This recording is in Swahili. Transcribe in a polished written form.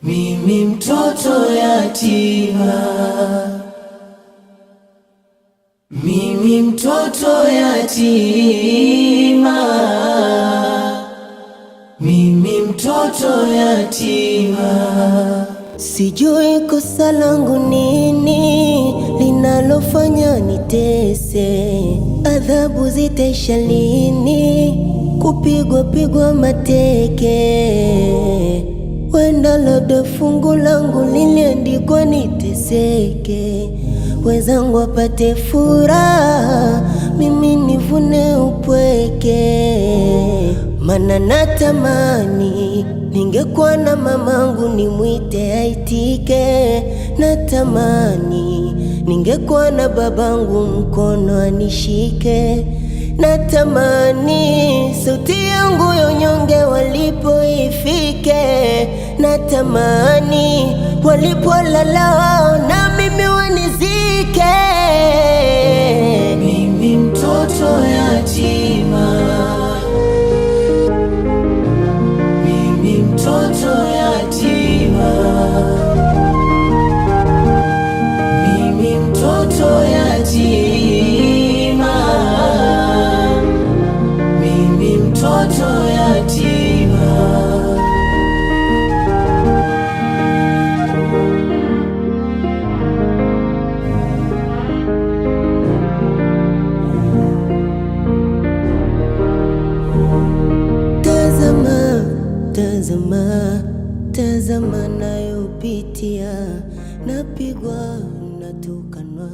Mimi mtoto yatima, mimi mtoto yatima, mimi mtoto yatima. Sijui kosa langu nini linalofanya nitese, adhabu zitaisha lini? Kupigwa mateke, wenda labda fungu langu liliandikwa niteseke. Wenzangu wapate furaha, mimi nivune upweke. Mana natamani ningekuwa na mamangu nimwite aitike. Natamani ningekuwa na babangu mkono anishike. Natamani sauti yangu yonyonge walipo ifike. Natamani walipolala wao na mimi wanizike. Mimi mtoto yatima, mimi mtoto yatima, mimi mtoto yatima, mimi mtoto yatima. Tazama nayopitia, napigwa, natukanwa.